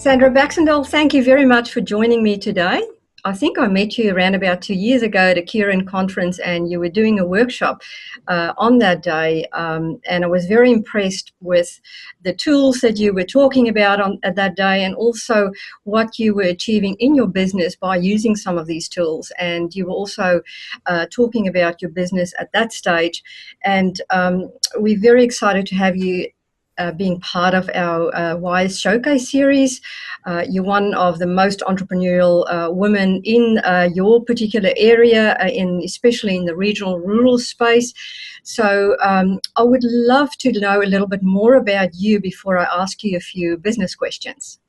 Sandra Baxendell, thank you very much for joining me today. I think I met you around about 2 years ago at a Kieran conference, and you were doing a workshop on that day, and I was very impressed with the tools that you were talking about at that day, and also what you were achieving in your business by using some of these tools. And you were also talking about your business at that stage, and we're very excited to have you being part of our WISE Showcase series. You're one of the most entrepreneurial women in your particular area, especially in the regional rural space. So I would love to know a little bit more about you before I ask you a few business questions.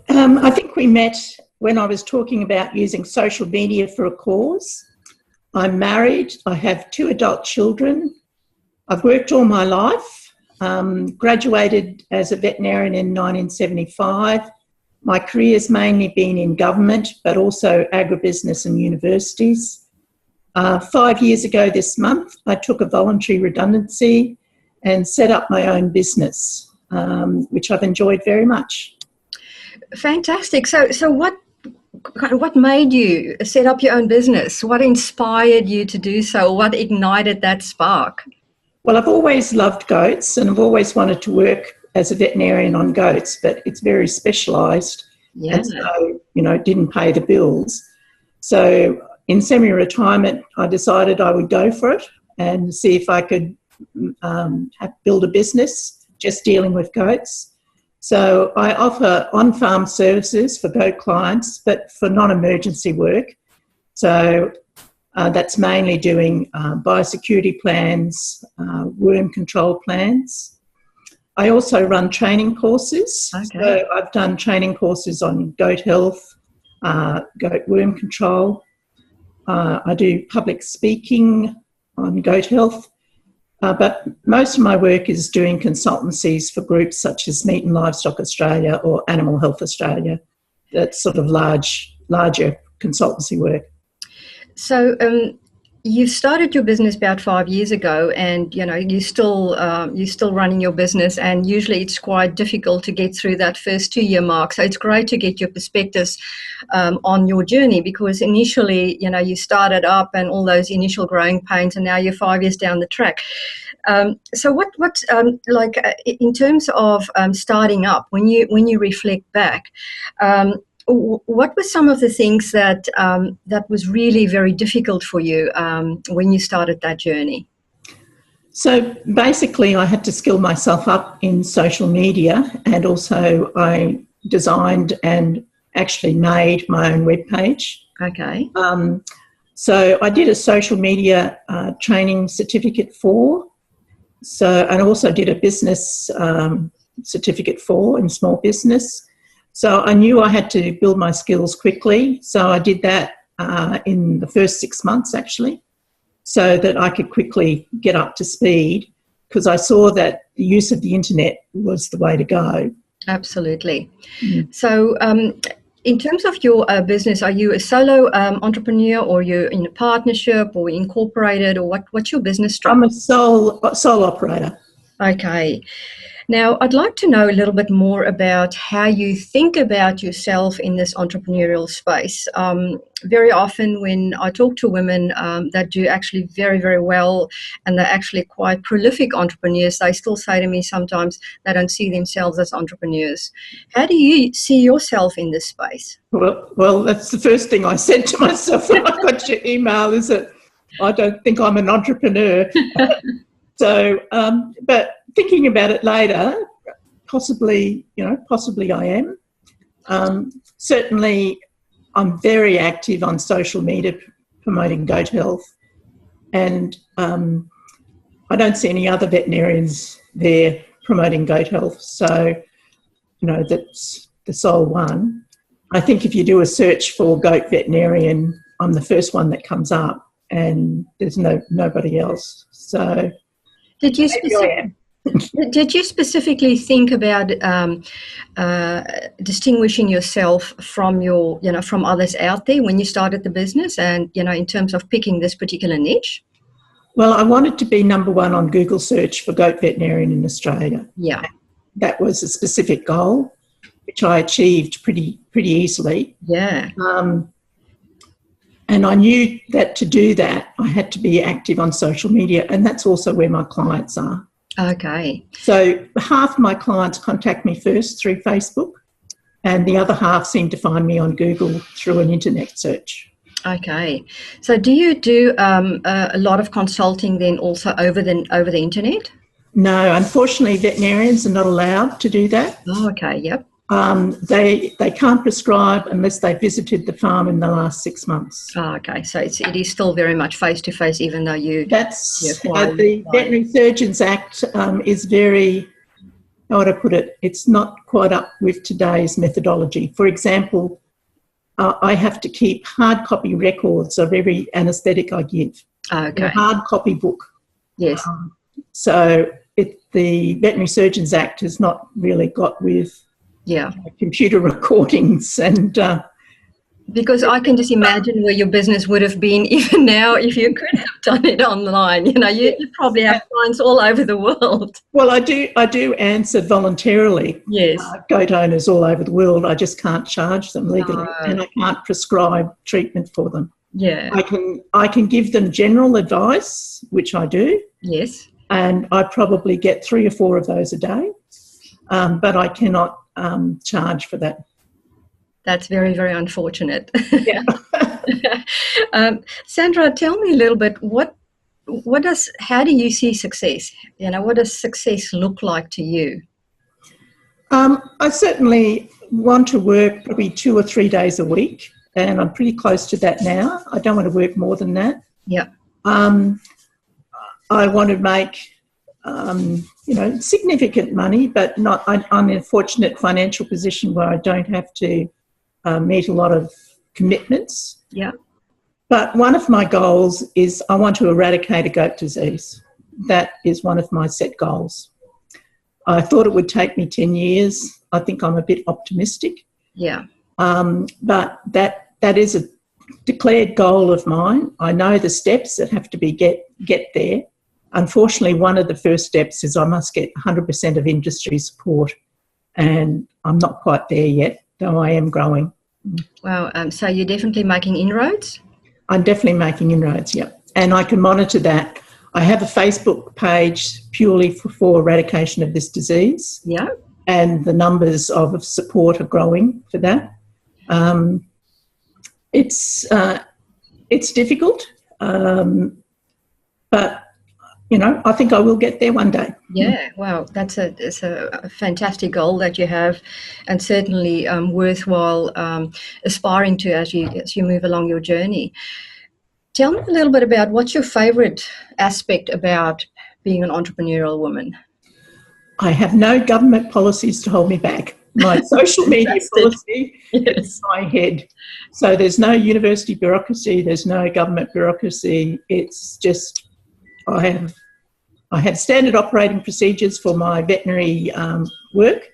I think we met when I was talking about using social media for a cause. I'm married. I have 2 adult children. I've worked all my life. Graduated as a veterinarian in 1975. My career's mainly been in government, but also agribusiness and universities. 5 years ago this month, I took a voluntary redundancy and set up my own business, which I've enjoyed very much. Fantastic. So what made you set up your own business? What inspired you to do so? What ignited that spark? Well, I've always loved goats and I've always wanted to work as a veterinarian on goats, but it's very specialised. Yeah. And so, it didn't pay the bills. So in semi-retirement, I decided I would go for it and see if I could build a business just dealing with goats. So I offer on-farm services for goat clients, but for non-emergency work. So that's mainly doing biosecurity plans, worm control plans. I also run training courses. Okay. So I've done training courses on goat health, goat worm control. I do public speaking on goat health. But most of my work is doing consultancies for groups such as Meat and Livestock Australia or Animal Health Australia. That's sort of larger consultancy work. So you started your business about 5 years ago, and you're still running your business, and usually it's quite difficult to get through that first 2-year mark. So it's great to get your perspectives on your journey, because initially you started up and all those initial growing pains, and now you're 5 years down the track. So what in terms of starting up, when you reflect back, what were some of the things that was really very difficult for you when you started that journey? So basically I had to skill myself up in social media, and also I designed and actually made my own webpage. Okay. So I did a social media training certificate and also did a business certificate in small business. So I knew I had to build my skills quickly. So I did that in the first 6 months, actually, so that I could quickly get up to speed, because I saw that the use of the internet was the way to go. Absolutely. Mm. So in terms of your business, are you a solo entrepreneur, or you're in a partnership, or incorporated, or what's your business structure? I'm a sole operator. Okay. Now, I'd like to know a little bit more about how you think about yourself in this entrepreneurial space. Very often when I talk to women that do actually very, very well, and they're actually quite prolific entrepreneurs, they still say to me sometimes they don't see themselves as entrepreneurs. How do you see yourself in this space? Well, that's the first thing I said to myself when I got your email, is that I don't think I'm an entrepreneur. So, but thinking about it later, possibly I am. Certainly, I'm very active on social media promoting goat health, and I don't see any other veterinarians there promoting goat health. So, that's the sole one. I think if you do a search for goat veterinarian, I'm the first one that comes up, and there's nobody else. So. Did you specifically think about distinguishing yourself from from others out there when you started the business, and in terms of picking this particular niche? Well, I wanted to be number one on Google search for goat veterinarian in Australia. Yeah, that was a specific goal. which I achieved pretty easily. Yeah. And I knew that to do that, I had to be active on social media, and that's also where my clients are. Okay. So half my clients contact me first through Facebook, and the other half seem to find me on Google through an internet search. Okay. So do you do a lot of consulting then also over the internet? No, unfortunately, veterinarians are not allowed to do that. Oh, okay. Yep. They can't prescribe unless they visited the farm in the last 6 months. Oh, okay. So it is still very much face to face, even though That's the Veterinary Surgeons Act is very, how would I put it? It's not quite up with today's methodology. For example, I have to keep hard copy records of every anaesthetic I give. Okay. A hard copy book. Yes. So the Veterinary Surgeons Act has not really got with computer recordings and... because I can just imagine where your business would have been even now if you could have done it online. You probably have clients all over the world. Well, I do answer voluntarily. Yes. Goat owners all over the world. I just can't charge them legally, and I can't prescribe treatment for them. Yeah. I can give them general advice, which I do. Yes. And I probably get 3 or 4 of those a day, but I cannot charge for that. That's very, very unfortunate. Yeah. Sandra, tell me a little bit, how do you see success? What does success look like to you? I certainly want to work probably 2 or 3 days a week, and I'm pretty close to that now. I don't want to work more than that. Yeah. I want to make, significant money, but I'm in a fortunate financial position where I don't have to meet a lot of commitments. Yeah. But one of my goals is I want to eradicate a goat disease. That is one of my set goals. I thought it would take me 10 years. I think I'm a bit optimistic. Yeah. But that is a declared goal of mine. I know the steps that have to be get there. Unfortunately, one of the first steps is I must get 100% of industry support, and I'm not quite there yet, though I am growing. Wow. So you're definitely making inroads? I'm definitely making inroads, yeah. And I can monitor that. I have a Facebook page purely for eradication of this disease. Yeah. And the numbers of support are growing for that. It's difficult, but I think I will get there one day. Yeah, wow, it's a fantastic goal that you have, and certainly worthwhile aspiring to as you move along your journey. Tell me a little bit about what's your favourite aspect about being an entrepreneurial woman? I have no government policies to hold me back. My social media policy is my head. So there's no university bureaucracy, there's no government bureaucracy. It's just I have standard operating procedures for my veterinary work,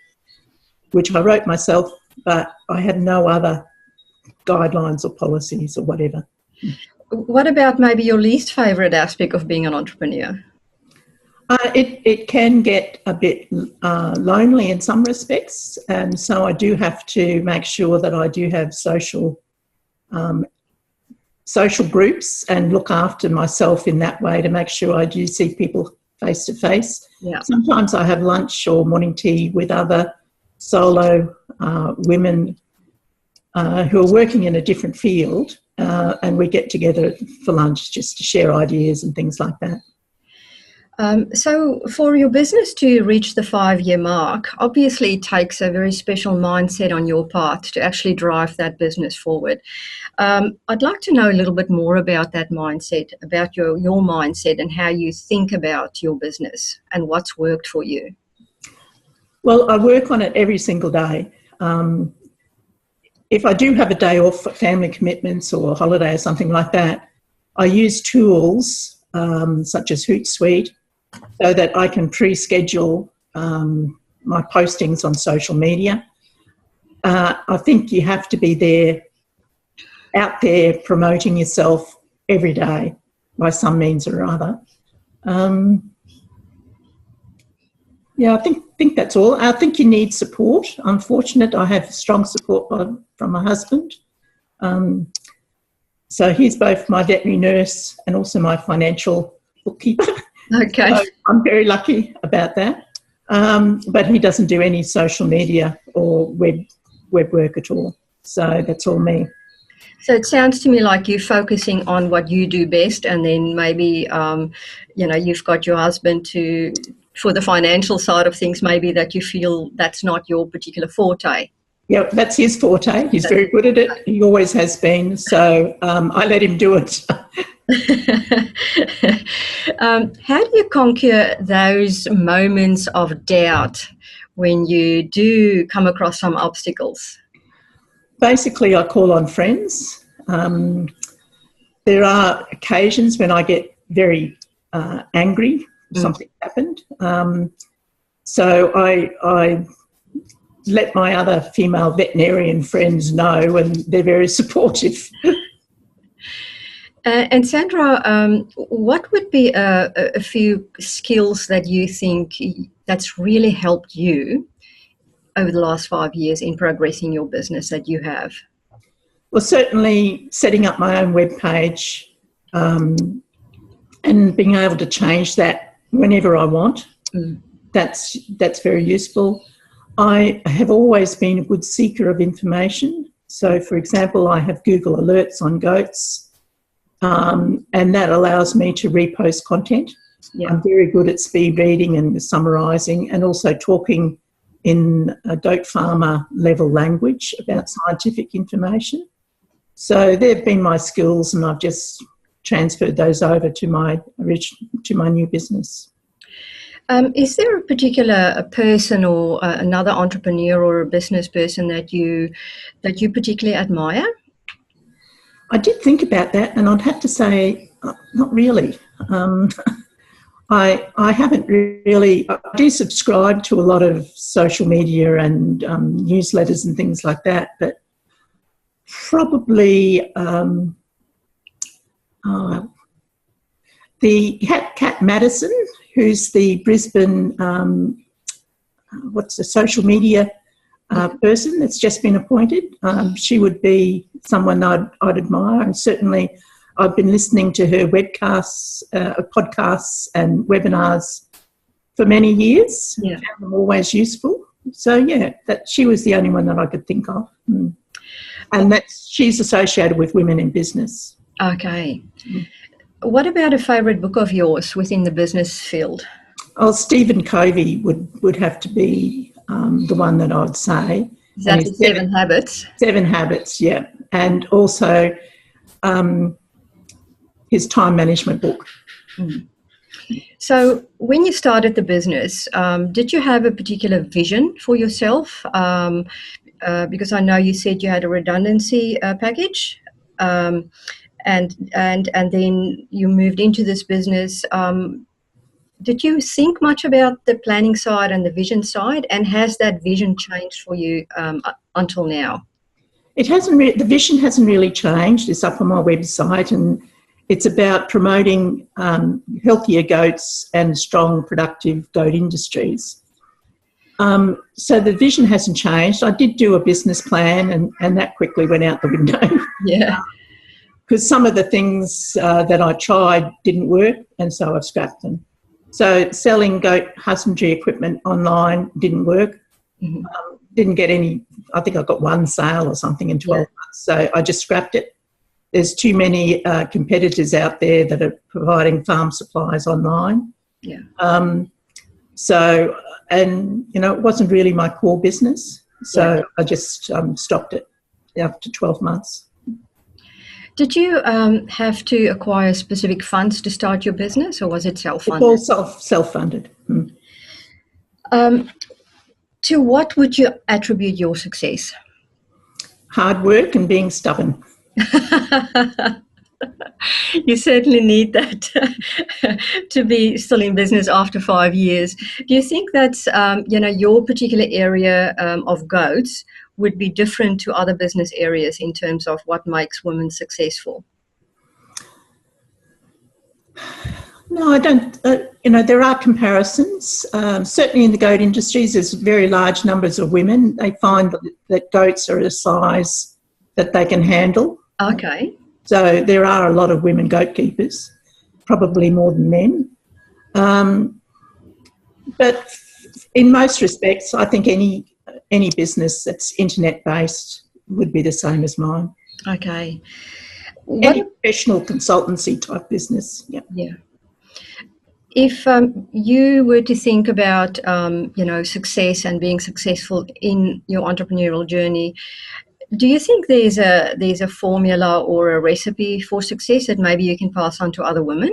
which I wrote myself, but I have no other guidelines or policies or whatever. What about maybe your least favourite aspect of being an entrepreneur? It can get a bit lonely in some respects, and so I do have to make sure that I do have social groups and look after myself in that way to make sure I do see people face to face. Yeah. Sometimes I have lunch or morning tea with other solo women who are working in a different field, and we get together for lunch just to share ideas and things like that. So for your business to reach the 5-year mark, obviously it takes a very special mindset on your part to actually drive that business forward. I'd like to know a little bit more about that mindset, about your mindset and how you think about your business and what's worked for you. Well, I work on it every single day. If I do have a day off for family commitments or a holiday or something like that, I use tools such as Hootsuite, so that I can pre-schedule my postings on social media. I think you have to be out there promoting yourself every day by some means or other. I think think that's all. I think you need support. I'm fortunate I have strong support from my husband. So he's both my veterinary nurse and also my financial bookkeeper. Okay. So I'm very lucky about that. But he doesn't do any social media or web work at all. So that's all me. So it sounds to me like you're focusing on what you do best, and then maybe, you've got your husband for the financial side of things, maybe that you feel that's not your particular forte. Yeah, that's his forte. He's very good at it. He always has been. So I let him do it. How do you conquer those moments of doubt when you do come across some obstacles? Basically, I call on friends. There are occasions when I get very angry. Something happened. So I let my other female veterinarian friends know, and they're very supportive. And Sandra, what would be a few skills that you think that's really helped you over the last 5 years in progressing your business that you have? Well, certainly setting up my own webpage and being able to change that whenever I want. That's very useful. I have always been a good seeker of information. So, for example, I have Google Alerts on goats, and that allows me to repost content. Yeah. I'm very good at speed reading and summarising, and also talking in a goat farmer level language about scientific information. So they've been my skills, and I've just transferred those over to my new business. Is there a particular person or another entrepreneur or a business person that you particularly admire? I did think about that, and I'd have to say, not really. I haven't really. I do subscribe to a lot of social media and newsletters and things like that, but probably the Kat Madison, who's the Brisbane social media person that's just been appointed. She would be someone I'd admire, and certainly I've been listening to her webcasts, podcasts and webinars for many years. Yeah. I found them always useful. So, yeah, she was the only one that I could think of. And she's associated with women in business. Okay. What about a favourite book of yours within the business field? Oh, Stephen Covey would have to be the one that I'd say. Is that the 7 Habits? 7 Habits, yeah. And also his time management book. So when you started the business, did you have a particular vision for yourself? Because I know you said you had a redundancy package, and then you moved into this business. Did you think much about the planning side and the vision side, and has that vision changed for you until now? It hasn't. The vision hasn't really changed. It's up on my website, and it's about promoting healthier goats and strong, productive goat industries. So the vision hasn't changed. I did do a business plan, and that quickly went out the window. Yeah. Because some of the things that I tried didn't work, and so I've scrapped them. So selling goat husbandry equipment online didn't work. Didn't get any. I think I got one sale or something in 12 months. So I just scrapped it. There's too many competitors out there that are providing farm supplies online. Yeah. So, and, it wasn't really my core business. So I just stopped it after 12 months. Did you have to acquire specific funds to start your business, or was it self-funded? It's all self-funded. To what would you attribute your success? Hard work and being stubborn. You certainly need that to be still in business after 5 years. Do you think that's, your particular area of goats would be different to other business areas in terms of what makes women successful? No, I don't. there are comparisons. Certainly in the goat industries, there's very large numbers of women. They find that goats are a size that they can handle. Okay. So there are a lot of women goat keepers, probably more than men. But in most respects, I think any business that's internet-based would be the same as mine. Okay. Any professional consultancy type business, yeah. Yeah. If you were to think about, success and being successful in your entrepreneurial journey, do you think there's a formula or a recipe for success that maybe you can pass on to other women?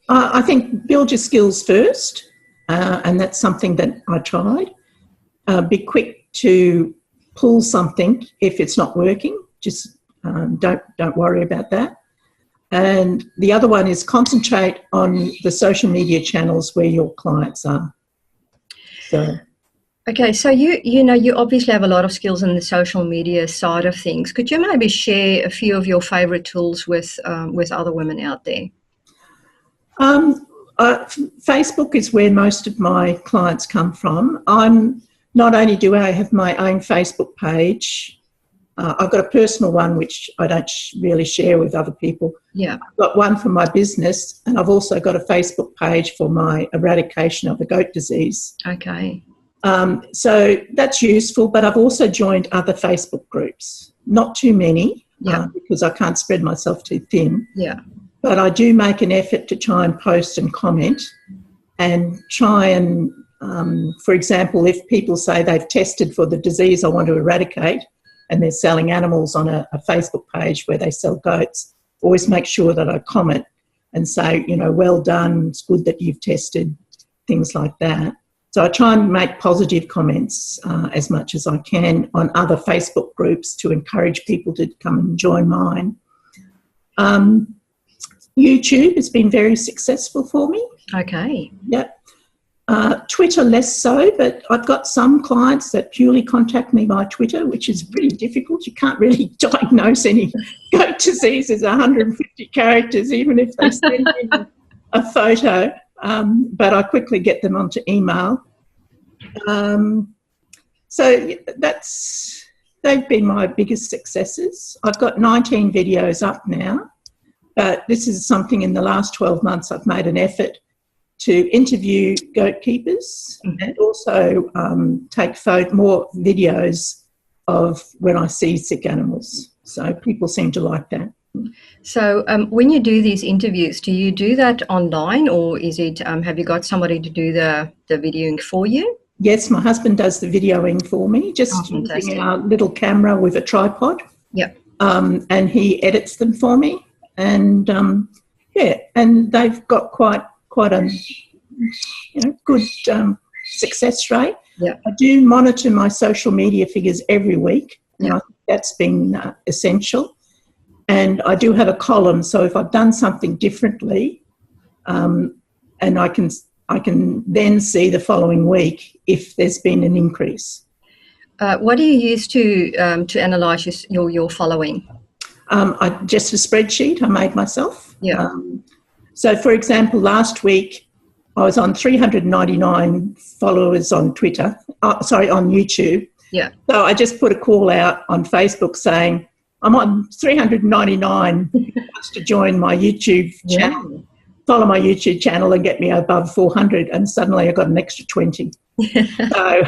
I think build your skills first, and that's something that I tried. Be quick to pull something if it's not working. Just don't worry about that. And the other one is concentrate on the social media channels where your clients are. So. Okay, so you obviously have a lot of skills in the social media side of things. Could you maybe share a few of your favorite tools with other women out there? Facebook is where most of my clients come from. Not only do I have my own Facebook page, I've got a personal one which I don't really share with other people. Yeah. I've got one for my business, and I've also got a Facebook page for my eradication of the goat disease. Okay. So that's useful, but I've also joined other Facebook groups. Not too many, because I can't spread myself too thin. Yeah. But I do make an effort to try and post and comment and try and, for example, if people say they've tested for the disease I want to eradicate and they're selling animals on a Facebook page where they sell goats, always make sure that I comment and say, well done, it's good that you've tested, things like that. So I try and make positive comments as much as I can on other Facebook groups to encourage people to come and join mine. YouTube has been very successful for me. Okay. Yep. Twitter less so, but I've got some clients that purely contact me by Twitter, which is pretty difficult. You can't really diagnose any goat disease as 150 characters, even if they send me a photo. But I quickly get them onto email. So they've been my biggest successes. I've got 19 videos up now, but this is something in the last 12 months I've made an effort to interview goat keepers and also take more videos of when I see sick animals. So people seem to like that. So when you do these interviews, do you do that online, or is it have you got somebody to do the videoing for you? Yes, my husband does the videoing for me, just using our little camera with a tripod. Yep. And he edits them for me. And, and they've got quite a good success rate. Yeah. I do monitor my social media figures every week, and Yeah. I think that's been essential. And I do have a column, so if I've done something differently, and I can then see the following week if there's been an increase. What do you use to analyse your following? Just a spreadsheet I made myself. Yeah. So, for example, last week I was on 399 followers on Twitter. On YouTube. Yeah. So I just put a call out on Facebook saying, I'm on 399 who wants to join my YouTube channel, follow my YouTube channel and get me above 400, and suddenly I got an extra 20. So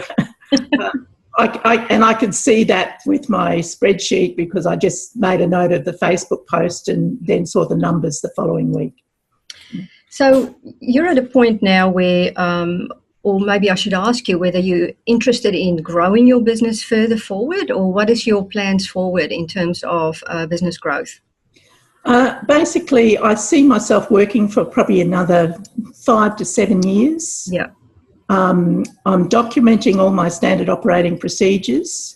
I could see that with my spreadsheet because I just made a note of the Facebook post and then saw the numbers the following week. So you're at a point now where, or maybe I should ask you whether you're interested in growing your business further forward, or what is your plans forward in terms of business growth? Basically, I see myself working for probably another 5 to 7 years. Yeah. I'm documenting all my standard operating procedures,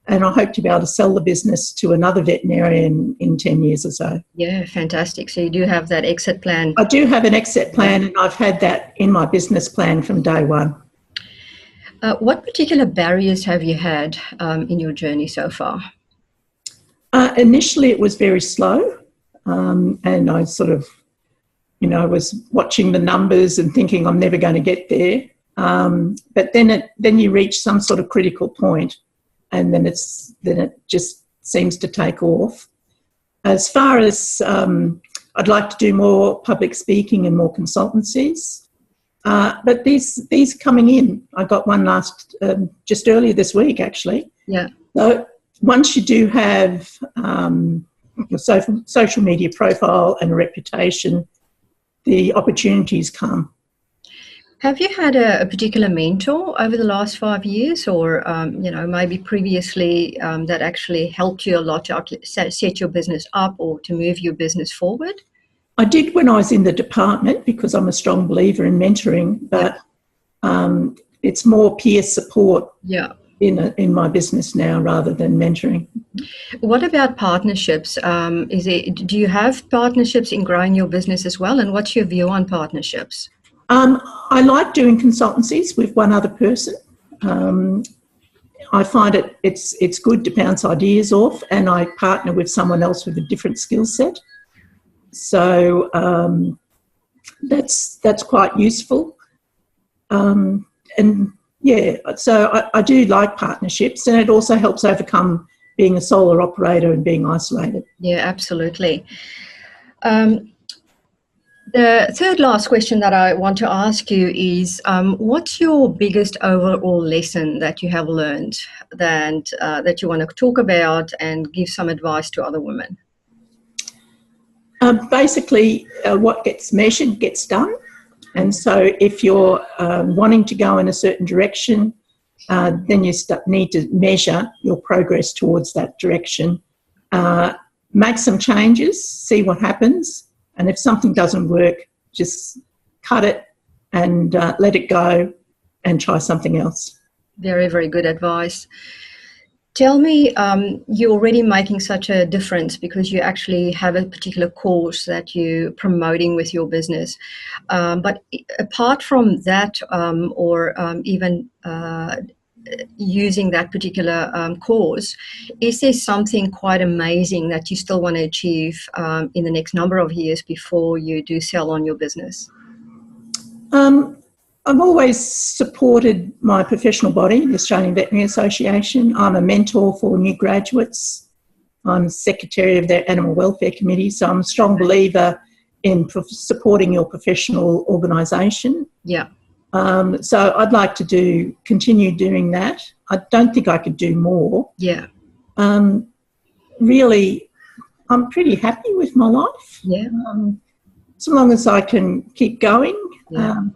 and I hope to be able to sell the business to another veterinarian in 10 years or so. Yeah, fantastic. So you do have that exit plan. I do have an exit plan, and I've had that in my business plan from day one. What particular barriers have you had in your journey so far? Initially, it was very slow, and I sort of I was watching the numbers and thinking I'm never going to get there. But then you reach some sort of critical point, and then it just seems to take off. As far as I'd like to do more public speaking and more consultancies, but these coming in, I got one just earlier this week actually. Yeah. So once you do have a social media profile and a reputation, the opportunities come. Have you had a particular mentor over the last 5 years, or maybe previously that actually helped you a lot to set your business up or to move your business forward? I did when I was in the department, because I'm a strong believer in mentoring, but it's more peer support in my business now rather than mentoring. What about partnerships? Do you have partnerships in growing your business as well? And what's your view on partnerships? I like doing consultancies with one other person. I find it's good to bounce ideas off, and I partner with someone else with a different skill set. So that's quite useful. So I do like partnerships, and it also helps overcome being a solo operator and being isolated. Yeah, absolutely. The third last question that I want to ask you is, what's your biggest overall lesson that you have learned that you want to talk about and give some advice to other women? Basically, what gets measured gets done. And so if you're wanting to go in a certain direction, then you need to measure your progress towards that direction. Make some changes, see what happens. And if something doesn't work, just cut it and let it go and try something else. Very, very good advice. Tell me, you're already making such a difference because you actually have a particular cause that you're promoting with your business. But apart from that, or even using that particular cause, is there something quite amazing that you still want to achieve in the next number of years before you do sell on your business? I've always supported my professional body, the Australian Veterinary Association. I'm a mentor for new graduates. I'm secretary of their Animal Welfare Committee, so I'm a strong believer in supporting your professional organisation. Yeah. So I'd like to continue doing that. I don't think I could do more. Yeah. Really, I'm pretty happy with my life. Yeah. So long as I can keep going,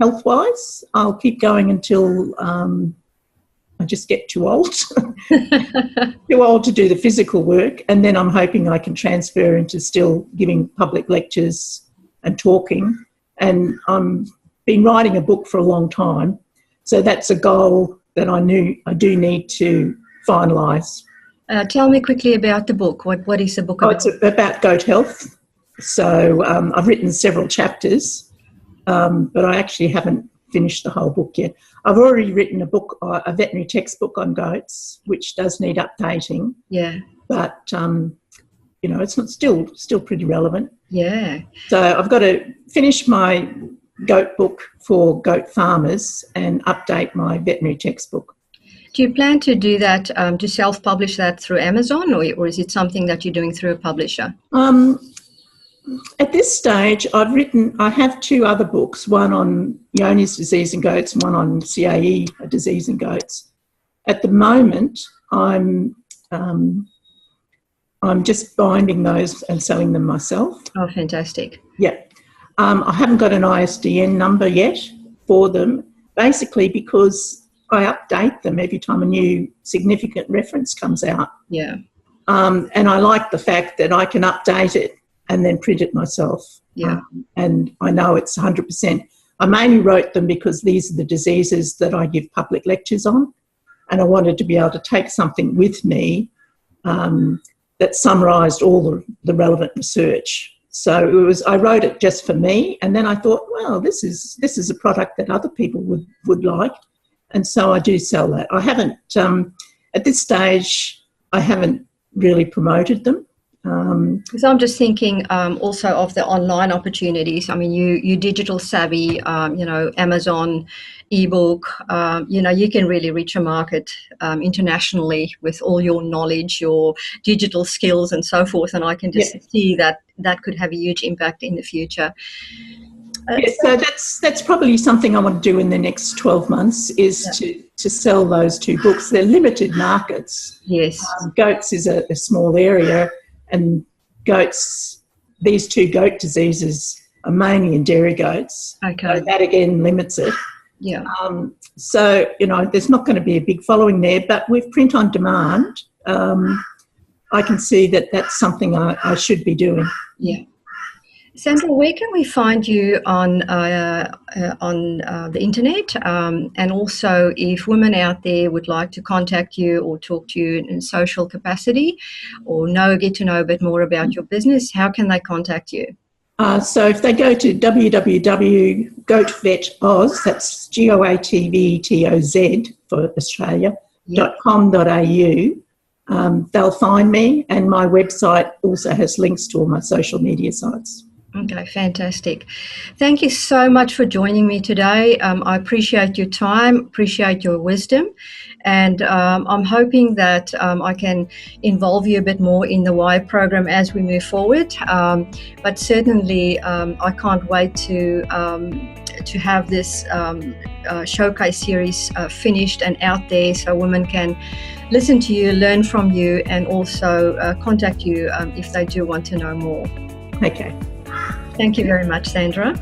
health-wise, I'll keep going until I just get too old. Too old to do the physical work, and then I'm hoping I can transfer into still giving public lectures and talking. And I'm been writing a book for a long time, so that's a goal that I do need to finalise. Tell me quickly about the book. What is the book about? It's about goat health. So I've written several chapters, but I actually haven't finished the whole book yet. I've already written a book, a veterinary textbook on goats, which does need updating. Yeah. But it's not still pretty relevant. Yeah. So I've got to finish my goat book for goat farmers and update my veterinary textbook. Do you plan to do that, to self-publish that through Amazon, or is it something that you're doing through a publisher? At this stage, I have two other books, one on Johne's disease in goats and one on CAE disease in goats. At the moment, I'm just binding those and selling them myself. Oh, fantastic. Yeah. I haven't got an ISDN number yet for them, basically because I update them every time a new significant reference comes out. Yeah. And I like the fact that I can update it and then print it myself. Yeah. And I know it's 100%. I mainly wrote them because these are the diseases that I give public lectures on, and I wanted to be able to take something with me that summarised all the relevant research. So I wrote it just for me, and then I thought, well, this is a product that other people would like, and so I do sell that. I haven't at this stage. I haven't really promoted them. Because I'm just thinking also of the online opportunities. I mean, you digital savvy, Amazon, ebook, you can really reach a market internationally with all your knowledge, your digital skills and so forth. And I can just see that could have a huge impact in the future. So that's probably something I want to do in the next 12 months is to sell those two books. They're limited markets. Yes. Goats is a small area, and these two goat diseases are mainly in dairy goats. Okay. So that again limits it. Yeah. So, there's not going to be a big following there, but with print on demand, I can see that that's something I should be doing. Yeah. Sandra, where can we find you on the internet? And also, if women out there would like to contact you or talk to you in social capacity, or get to know a bit more about your business, how can they contact you? So if they go to www.goatvetoz, that's GOATVETOZ for Australia, .com.au, they'll find me, and my website also has links to all my social media sites. Okay, fantastic. Thank you so much for joining me today. I appreciate your time, appreciate your wisdom, and I'm hoping that I can involve you a bit more in the WHY program as we move forward. But certainly, I can't wait to have this showcase series finished and out there so women can listen to you, learn from you, and also contact you if they do want to know more. Okay. Thank you very much, Sandra.